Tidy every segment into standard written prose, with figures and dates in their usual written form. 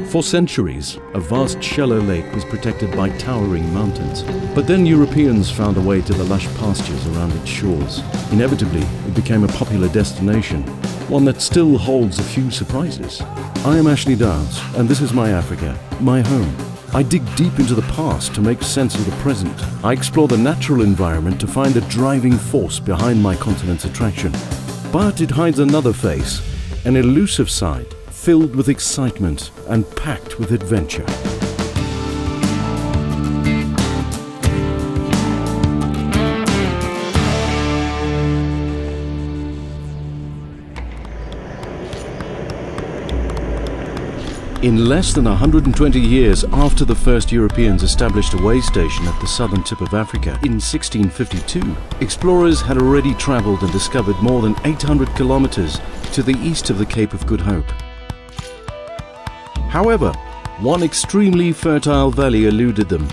For centuries, a vast shallow lake was protected by towering mountains. But then Europeans found a way to the lush pastures around its shores. Inevitably, it became a popular destination, one that still holds a few surprises. I am Ashley Dowds, and this is my Africa, my home. I dig deep into the past to make sense of the present. I explore the natural environment to find the driving force behind my continent's attraction. But it hides another face, an elusive side, filled with excitement and packed with adventure. In less than 120 years after the first Europeans established a way station at the southern tip of Africa in 1652, explorers had already traveled and discovered more than 800 kilometers to the east of the Cape of Good Hope. However, one extremely fertile valley eluded them,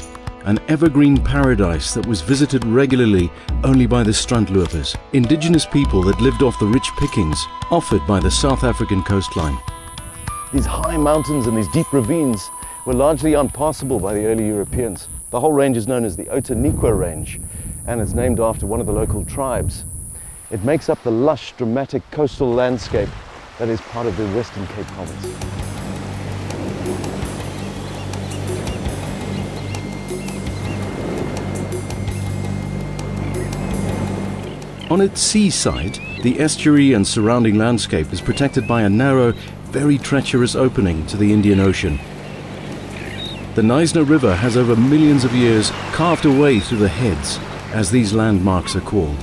an evergreen paradise that was visited regularly only by the strandlopers, indigenous people that lived off the rich pickings offered by the South African coastline. These high mountains and these deep ravines were largely unpassable by the early Europeans. The whole range is known as the Outeniqua Range, and it's named after one of the local tribes. It makes up the lush, dramatic coastal landscape that is part of the Western Cape Province. On its seaside, the estuary and surrounding landscape is protected by a narrow, very treacherous opening to the Indian Ocean. The Knysna River has over millions of years carved a way through the heads, as these landmarks are called.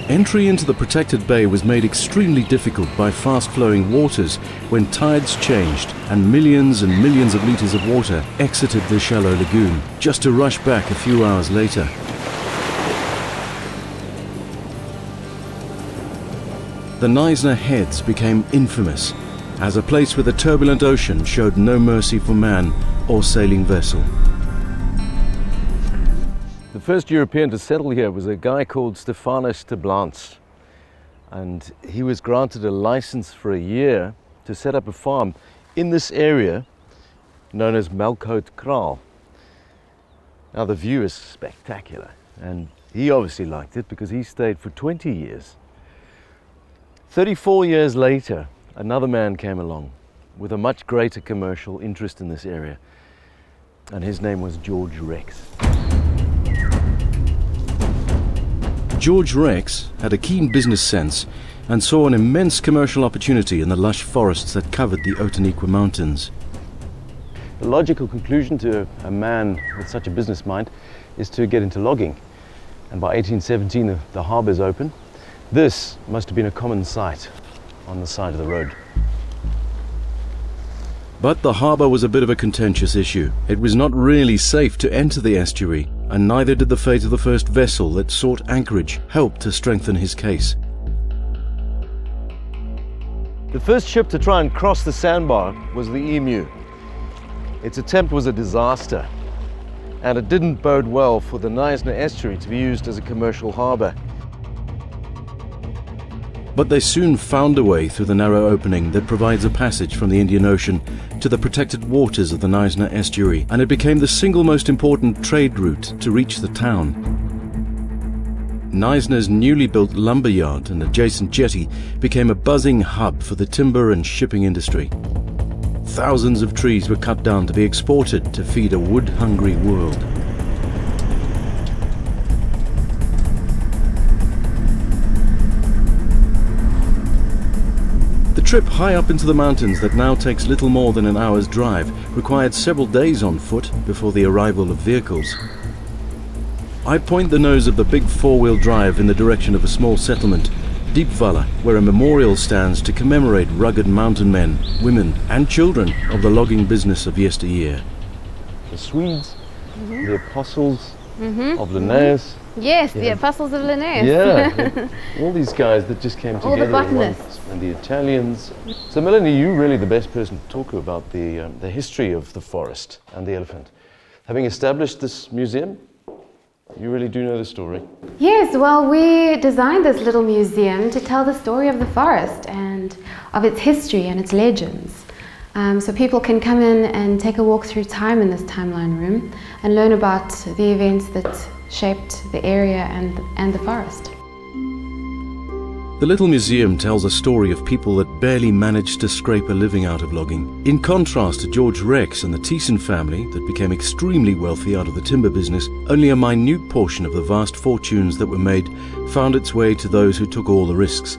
Entry into the protected bay was made extremely difficult by fast-flowing waters when tides changed and millions of liters of water exited the shallow lagoon, just to rush back a few hours later. The Knysna Heads became infamous as a place where the turbulent ocean showed no mercy for man or sailing vessel. The first European to settle here was a guy called Stephanus de Blance, and he was granted a license for a year to set up a farm in this area known as Melkhout Kraal. Now the view is spectacular, and he obviously liked it because he stayed for 20 years. 34 years later, another man came along with a much greater commercial interest in this area, and his name was George Rex. George Rex had a keen business sense and saw an immense commercial opportunity in the lush forests that covered the Outeniqua Mountains. The logical conclusion to a man with such a business mind is to get into logging, and by 1817 the harbour is open. This must have been a common sight on the side of the road. But the harbour was a bit of a contentious issue. It was not really safe to enter the estuary, and neither did the fate of the first vessel that sought anchorage help to strengthen his case. The first ship to try and cross the sandbar was the Emu. Its attempt was a disaster, and it didn't bode well for the Knysna estuary to be used as a commercial harbour. But they soon found a way through the narrow opening that provides a passage from the Indian Ocean to the protected waters of the Knysna estuary, and it became the single most important trade route to reach the town. Knysna's newly built lumber yard and adjacent jetty became a buzzing hub for the timber and shipping industry. Thousands of trees were cut down to be exported to feed a wood-hungry world. The trip high up into the mountains that now takes little more than an hour's drive required several days on foot before the arrival of vehicles. I point the nose of the big four-wheel drive in the direction of a small settlement, Diepwalla, where a memorial stands to commemorate rugged mountain men, women and children of the logging business of yesteryear. The Swedes, the apostles of Linnaeus. Yes, the apostles of Linnaeus. Yeah, all these guys that just came together. All the botanists. And the Italians. So Melanie, you're really the best person to talk about the history of the forest and the elephant. Having established this museum, You really do know the story? Yes, well, we designed this little museum to tell the story of the forest and of its history and its legends. So people can come in and take a walk through time in this timeline room and learn about the events that shaped the area and the forest. The little museum tells a story of people that barely managed to scrape a living out of logging. In contrast to George Rex and the Thiessen family that became extremely wealthy out of the timber business, only a minute portion of the vast fortunes that were made found its way to those who took all the risks.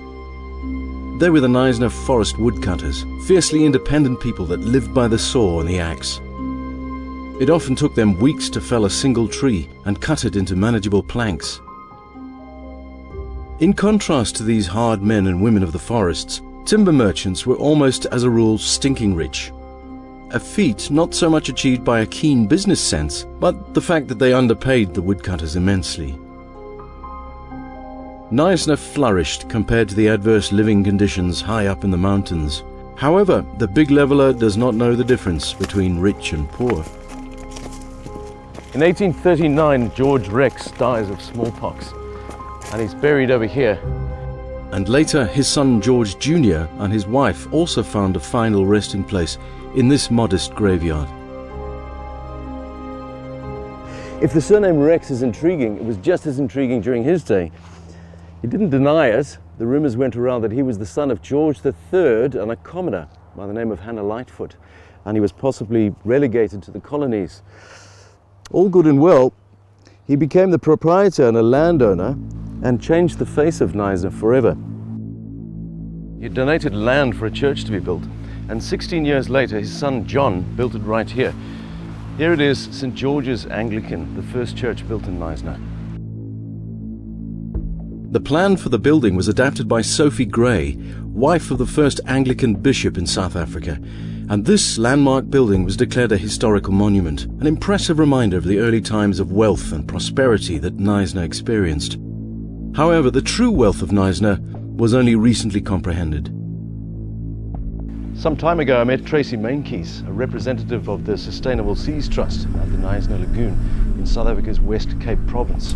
They were the Knysna forest woodcutters, fiercely independent people that lived by the saw and the axe. It often took them weeks to fell a single tree and cut it into manageable planks. In contrast to these hard men and women of the forests, timber merchants were almost as a rule stinking rich. A feat not so much achieved by a keen business sense, but the fact that they underpaid the woodcutters immensely. Knysna flourished compared to the adverse living conditions high up in the mountains. However, the big leveler does not know the difference between rich and poor. In 1839, George Rex dies of smallpox, and he's buried over here. And later, his son George Jr. and his wife also found a final resting place in this modest graveyard. If the surname Rex is intriguing, it was just as intriguing during his day. He didn't deny it. The rumors went around that he was the son of George III and a commoner by the name of Hannah Lightfoot, and he was possibly relegated to the colonies. All good and well, he became the proprietor and a landowner and changed the face of Knysna forever. He donated land for a church to be built, and 16 years later his son John built it right here. Here it is, St. George's Anglican, the first church built in Knysna. The plan for the building was adapted by Sophie Gray, wife of the first Anglican bishop in South Africa, and this landmark building was declared a historical monument, an impressive reminder of the early times of wealth and prosperity that Knysna experienced. However, the true wealth of Knysna was only recently comprehended. Some time ago I met Tracy Mainkeys, a representative of the Sustainable Seas Trust at the Knysna Lagoon in South Africa's West Cape province.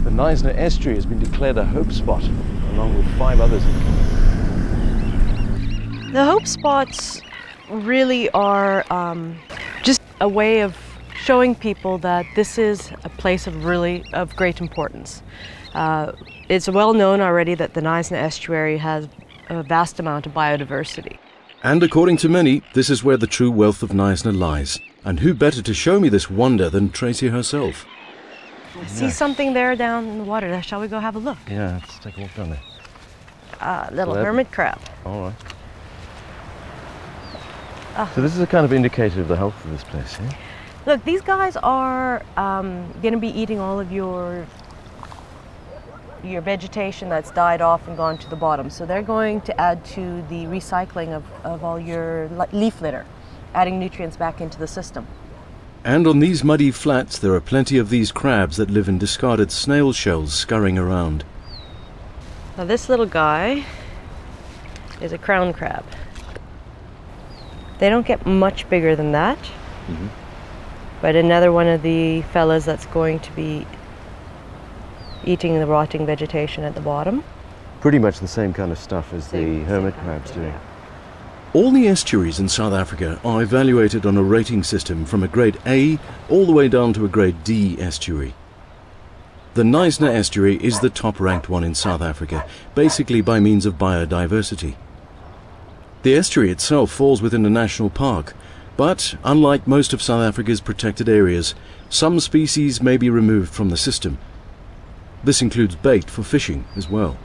The Knysna estuary has been declared a hope spot, along with 5 others in the country. The hope spots really are just a way of showing people that this is a place of great importance. It's well known already that the Knysna estuary has a vast amount of biodiversity. And according to many, this is where the true wealth of Knysna lies. And who better to show me this wonder than Tracy herself? I see something there down in the water. Shall we go have a look? Yeah, let's take a walk down there. Little hermit crab. All right. So this is a kind of indicator of the health of this place, yeah? Look, these guys are going to be eating all of your vegetation that's died off and gone to the bottom. So they're going to add to the recycling of all your leaf litter, adding nutrients back into the system. And on these muddy flats there are plenty of these crabs that live in discarded snail shells scurrying around. Now this little guy is a crown crab. They don't get much bigger than that. Mm-hmm. But another one of the fellas that's going to be eating the rotting vegetation at the bottom. Pretty much the same kind of stuff as the hermit crabs do. All the estuaries in South Africa are evaluated on a rating system from a grade A all the way down to a grade D estuary. The Knysna estuary is the top ranked one in South Africa, basically by means of biodiversity. The estuary itself falls within a national park, but unlike most of South Africa's protected areas, some species may be removed from the system. This includes bait for fishing as well.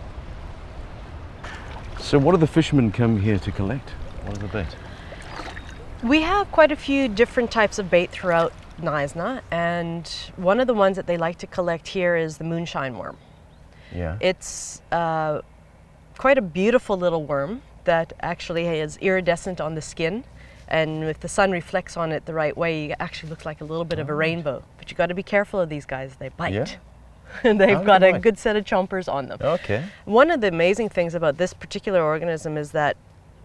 So what do the fishermen come here to collect? What are the bait? We have quite a few different types of bait throughout Knysna, and one of the ones that they like to collect here is the Moonshine Worm. Yeah. It's quite a beautiful little worm that actually is iridescent on the skin, and if the sun reflects on it the right way, it actually looks like a little bit of a rainbow. But you got to be careful of these guys, they bite. Yeah. And they've got a good set of chompers on them. Okay. One of the amazing things about this particular organism is that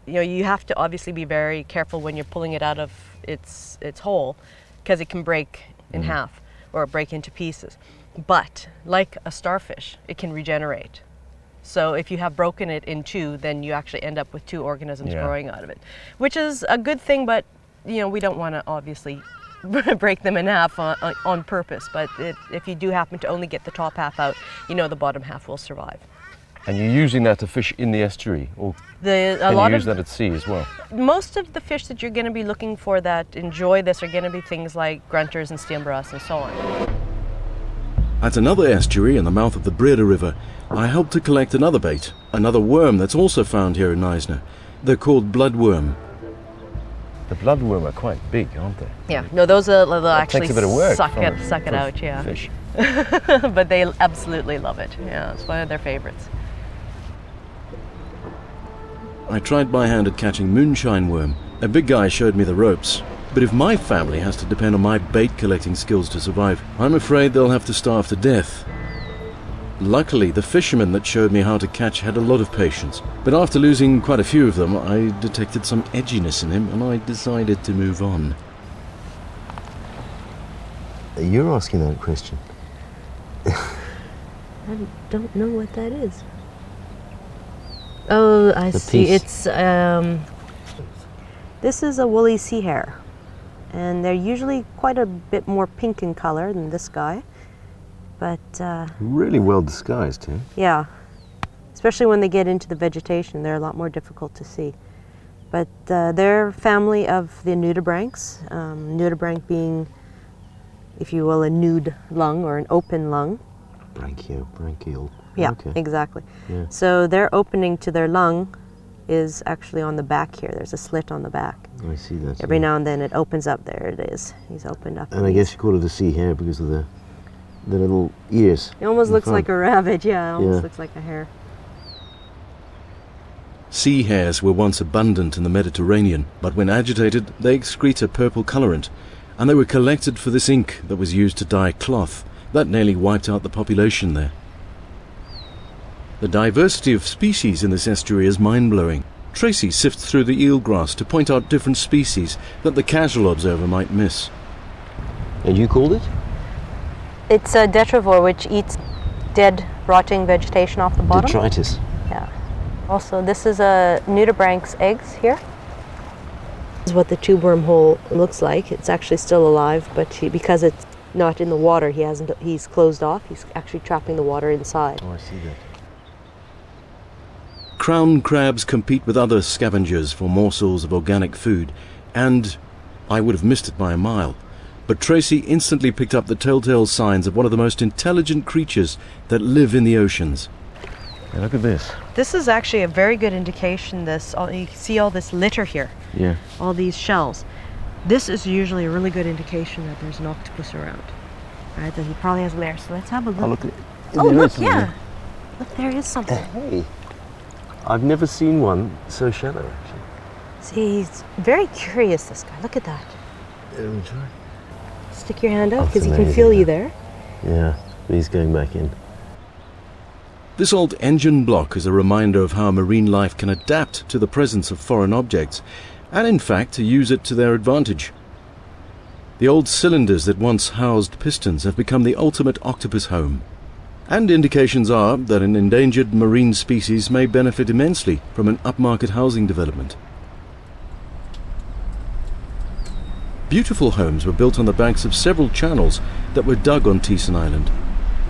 you have to obviously be very careful when you're pulling it out of its hole, because it can break in half or break into pieces. But like a starfish, it can regenerate. So if you have broken it in two, then you actually end up with two organisms growing out of it, which is a good thing, but you know, we don't want to obviously break them in half on purpose. But if you do happen to only get the top half out, you know the bottom half will survive. And you're using that to fish in the estuary, or can you use that at sea as well? Most of the fish that you're going to be looking for that enjoy this are going to be things like grunters and stingrays and so on. At another estuary in the mouth of the Breda River, I helped to collect another bait, another worm that's also found here in Knysna. They're called bloodworm. The bloodworm are quite big, aren't they? Yeah, no, those they'll actually takes a bit of work suck it out, yeah. Fish. But they absolutely love it. Yeah, it's one of their favorites. I tried my hand at catching moonshine worm. A big guy showed me the ropes. But if my family has to depend on my bait collecting skills to survive, I'm afraid they'll have to starve to death. Luckily, the fisherman that showed me how to catch had a lot of patience. But after losing quite a few of them, I detected some edginess in him and I decided to move on. You're asking that question. I don't know what that is. Oh, I see. It's this is a woolly sea hare, and they're usually quite a bit more pink in color than this guy. But really well disguised, huh? Yeah, especially when they get into the vegetation, they're a lot more difficult to see. But they're family of the nudibranchs. Nudibranch being, if you will, a nude lung or an open lung. Branchial. Yeah, okay. Exactly. Yeah. So their opening to their lung is actually on the back here. There's a slit on the back. I see that. Every now and then it opens up. There it is. He's opened up. And I guess you call it a sea hare because of the little ears. It almost looks like a rabbit. Yeah, it almost looks like a hare. Sea hares were once abundant in the Mediterranean, but when agitated, they excrete a purple colorant, and they were collected for this ink that was used to dye cloth. That nearly wiped out the population there. The diversity of species in this estuary is mind-blowing. Tracy sifts through the eelgrass to point out different species that the casual observer might miss. And you called it? It's a detrivore, which eats dead, rotting vegetation off the bottom. Detritus. Yeah. Also, this is a nudibranch's eggs here. This is what the tube worm hole looks like. It's actually still alive, but because it's not in the water, he's closed off. He's actually trapping the water inside. Oh, I see that. Crown crabs compete with other scavengers for morsels of organic food, and I would have missed it by a mile. But Tracy instantly picked up the telltale signs of one of the most intelligent creatures that live in the oceans. Hey, look at this. This is actually a very good indication. You can see all this litter here. Yeah. All these shells. This is usually a really good indication that there's an octopus around. Right, that he probably has layers. So let's have a look. Oh, look. Look, yeah. Look, there is something. Hey. I've never seen one so shallow, actually. See, he's very curious, this guy. Look at that. Let me try. Stick your hand out, That's because he can amazing, feel you there. Yeah, but he's going back in. This old engine block is a reminder of how marine life can adapt to the presence of foreign objects, and in fact to use it to their advantage. The old cylinders that once housed pistons have become the ultimate octopus home. And indications are that an endangered marine species may benefit immensely from an upmarket housing development. Beautiful homes were built on the banks of several channels that were dug on Teeson Island.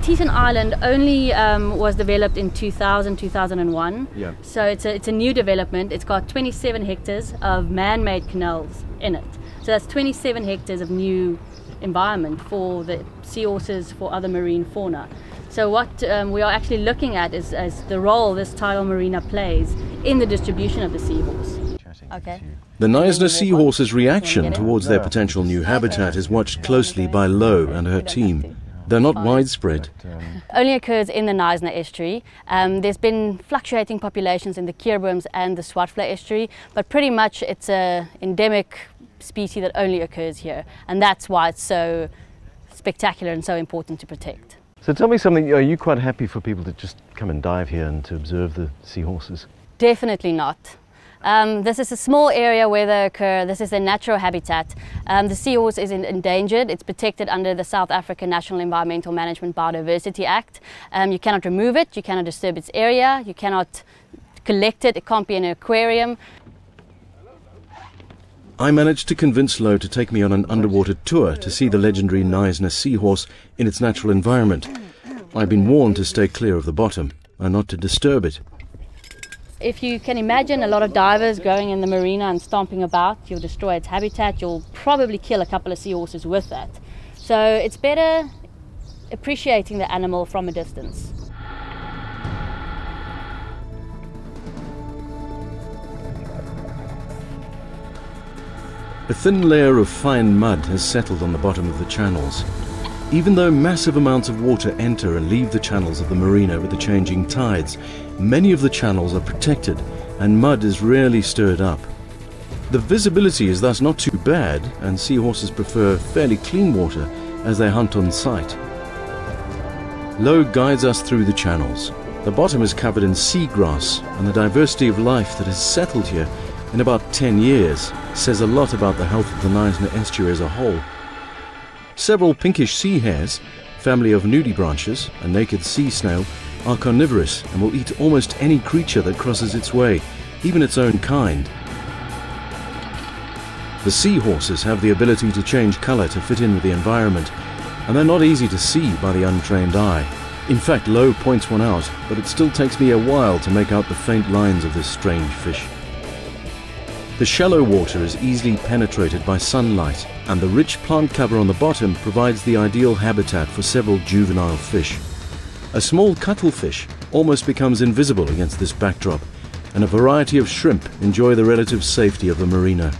Teeson Island only was developed in 2001. Yeah. So it's a new development. It's got 27 hectares of man-made canals in it. So that's 27 hectares of new environment for the seahorses, for other marine fauna. So what we are actually looking at is the role this tidal marina plays in the distribution of the seahorse. Okay. The Knysna seahorse's reaction towards their potential new habitat is watched closely by Lo and her team. They're not widespread. Only occurs in the Knysna estuary. There's been fluctuating populations in the keelworms and the swartfly estuary, but pretty much it's an endemic species that only occurs here, and that's why it's so spectacular and so important to protect. So tell me something, are you quite happy for people to just come and dive here and to observe the seahorses? Definitely not. This is a small area where they occur. This is their natural habitat. The seahorse is endangered. It's protected under the South African National Environmental Management Biodiversity Act. You cannot remove it, you cannot disturb its area, you cannot collect it, it can't be in an aquarium. I managed to convince Lo to take me on an underwater tour to see the legendary Knysna seahorse in its natural environment. I've been warned to stay clear of the bottom and not to disturb it. If you can imagine a lot of divers going in the marina and stomping about, you'll destroy its habitat, you'll probably kill a couple of seahorses with that. So it's better appreciating the animal from a distance. A thin layer of fine mud has settled on the bottom of the channels. Even though massive amounts of water enter and leave the channels of the marina with the changing tides, many of the channels are protected and mud is rarely stirred up. The visibility is thus not too bad, and seahorses prefer fairly clean water as they hunt on sight. Lo guides us through the channels. The bottom is covered in seagrass, and the diversity of life that has settled here in about 10 years says a lot about the health of the Knysna estuary as a whole. Several pinkish sea hares, family of nudibranches, a naked sea snail, are carnivorous and will eat almost any creature that crosses its way, even its own kind. The seahorses have the ability to change color to fit in with the environment, and they're not easy to see by the untrained eye. In fact, Lo points one out, but it still takes me a while to make out the faint lines of this strange fish. The shallow water is easily penetrated by sunlight, and the rich plant cover on the bottom provides the ideal habitat for several juvenile fish. A small cuttlefish almost becomes invisible against this backdrop, and a variety of shrimp enjoy the relative safety of the marina.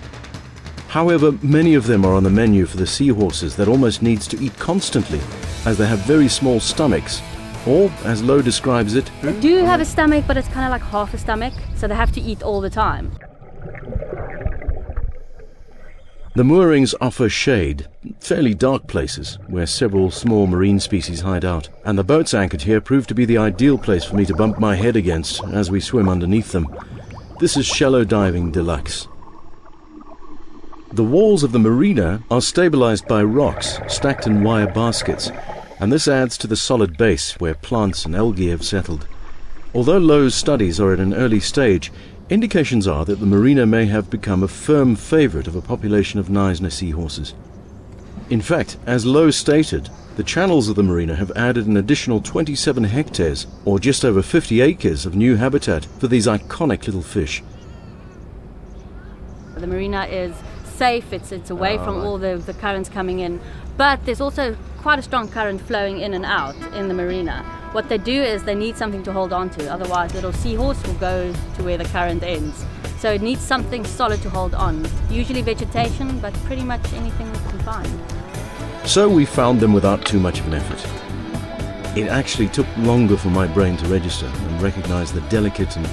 However, many of them are on the menu for the seahorses that almost needs to eat constantly, as they have very small stomachs, or, as Lo describes it, They do have a stomach, but it's kind of like half a stomach, so they have to eat all the time. The moorings offer shade, fairly dark places, where several small marine species hide out, and the boats anchored here prove to be the ideal place for me to bump my head against as we swim underneath them. This is shallow diving deluxe. The walls of the marina are stabilized by rocks stacked in wire baskets, and this adds to the solid base where plants and algae have settled. Although Lo's studies are at an early stage, indications are that the marina may have become a firm favorite of a population of Knysna seahorses. In fact, as Lo stated, the channels of the marina have added an additional 27 hectares, or just over 50 acres of new habitat for these iconic little fish. The marina is safe, it's away from all the currents coming in, but there's also quite a strong current flowing in and out in the marina. What they do is they need something to hold on to, otherwise little seahorse will go to where the current ends. So it needs something solid to hold on, usually vegetation, but pretty much anything we can find. So we found them without too much of an effort. It actually took longer for my brain to register and recognize the delicate and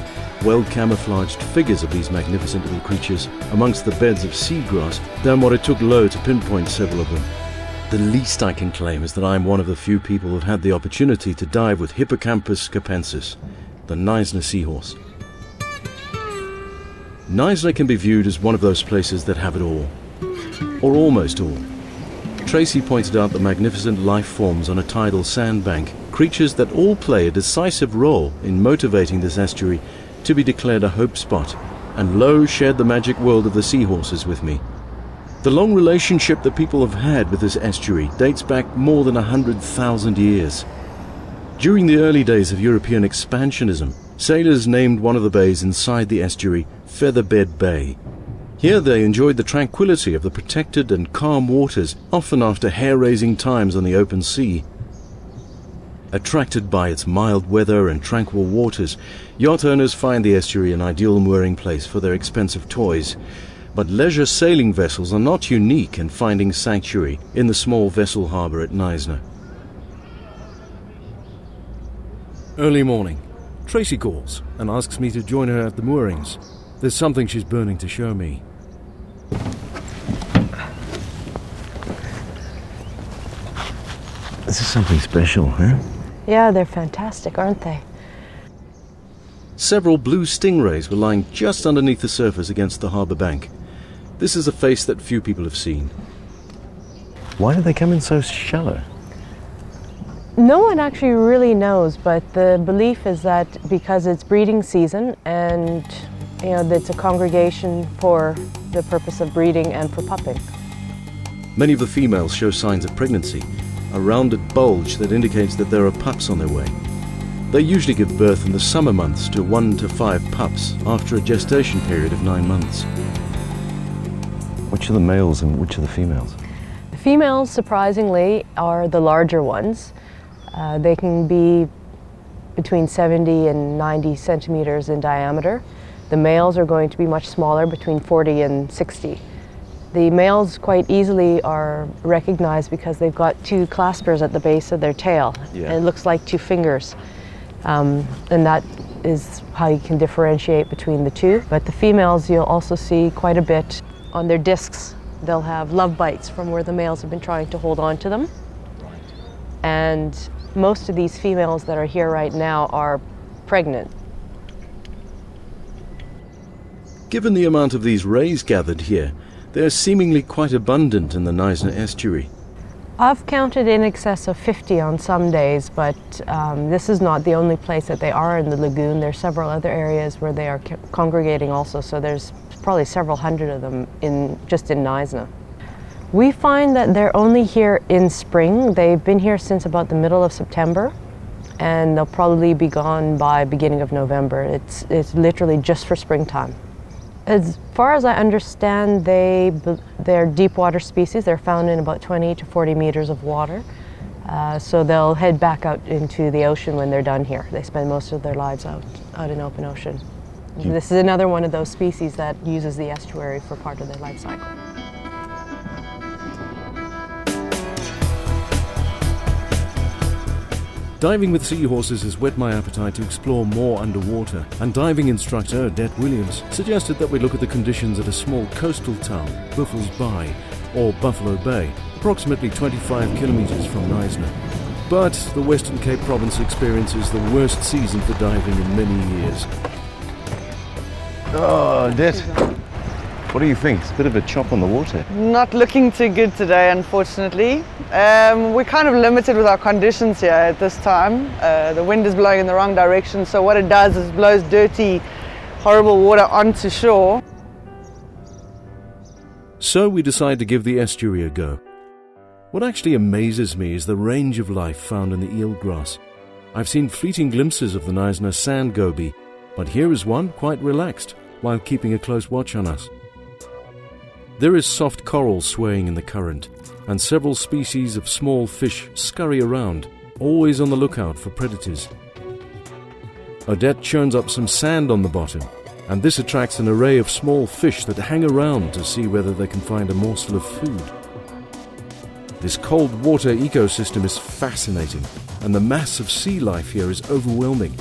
well-camouflaged figures of these magnificent little creatures amongst the beds of seagrass than what it took Lo to pinpoint several of them. The least I can claim is that I am one of the few people who have had the opportunity to dive with Hippocampus capensis, the Knysna seahorse. Knysna can be viewed as one of those places that have it all, or almost all. Tracy pointed out the magnificent life forms on a tidal sandbank, creatures that all play a decisive role in motivating this estuary to be declared a hope spot, and Lo shared the magic world of the seahorses with me. The long relationship that people have had with this estuary dates back more than 100,000 years. During the early days of European expansionism, sailors named one of the bays inside the estuary Featherbed Bay. Here they enjoyed the tranquility of the protected and calm waters, often after hair-raising times on the open sea. Attracted by its mild weather and tranquil waters, yacht owners find the estuary an ideal mooring place for their expensive toys. But leisure sailing vessels are not unique in finding sanctuary in the small vessel harbour at Knysna. Early morning. Tracy calls and asks me to join her at the moorings. There's something she's burning to show me. This is something special, huh? Yeah, they're fantastic, aren't they? Several blue stingrays were lying just underneath the surface against the harbour bank. This is a face that few people have seen. Why do they come in so shallow? No one actually really knows, but the belief is that because it's breeding season and it's a congregation for the purpose of breeding and for pupping. Many of the females show signs of pregnancy, a rounded bulge that indicates that there are pups on their way. They usually give birth in the summer months to 1 to 5 pups after a gestation period of 9 months. Which are the males and which are the females? The females, surprisingly, are the larger ones. They can be between 70 and 90 centimeters in diameter. The males are going to be much smaller, between 40 and 60. The males quite easily are recognized because they've got 2 claspers at the base of their tail. Yeah. And it looks like 2 fingers. And that is how you can differentiate between the 2. But the females you'll also see quite a bit on their discs. They'll have love bites from where the males have been trying to hold on to them. And most of these females that are here right now are pregnant. Given the amount of these rays gathered here, they are seemingly quite abundant in the Knysna estuary. I've counted in excess of 50 on some days, but this is not the only place that they are in the lagoon. There are several other areas where they are congregating also, so there's probably several hundred of them just in Knysna. We find that they're only here in spring. They've been here since about the middle of September, and they'll probably be gone by beginning of November. It's literally just for springtime. As far as I understand, they're deep water species. They're found in about 20 to 40 meters of water. So they'll head back out into the ocean when they're done here. They spend most of their lives out in open ocean. This is another one of those species that uses the estuary for part of their life cycle. Diving with seahorses has whet my appetite to explore more underwater, and diving instructor Odette Williams suggested that we look at the conditions at a small coastal town, Buffalo's Bay, or Buffalo Bay, approximately 25 kilometers from Knysna. But the Western Cape province experiences the worst season for diving in many years. Oh, Odette, what do you think? It's a bit of a chop on the water. Not looking too good today, unfortunately. We're kind of limited with our conditions here at this time. The wind is blowing in the wrong direction, so what it does is blows dirty, horrible water onto shore. So we decide to give the estuary a go. What actually amazes me is the range of life found in the eelgrass. I've seen fleeting glimpses of the Knysna sand goby, but here is one quite relaxed while keeping a close watch on us. There is soft coral swaying in the current, and several species of small fish scurry around, always on the lookout for predators. Odette churns up some sand on the bottom, and this attracts an array of small fish that hang around to see whether they can find a morsel of food. This cold water ecosystem is fascinating, and the mass of sea life here is overwhelming.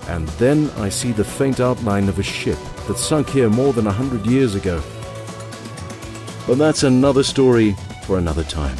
And then I see the faint outline of a ship that sunk here more than 100 years ago. But that's another story for another time.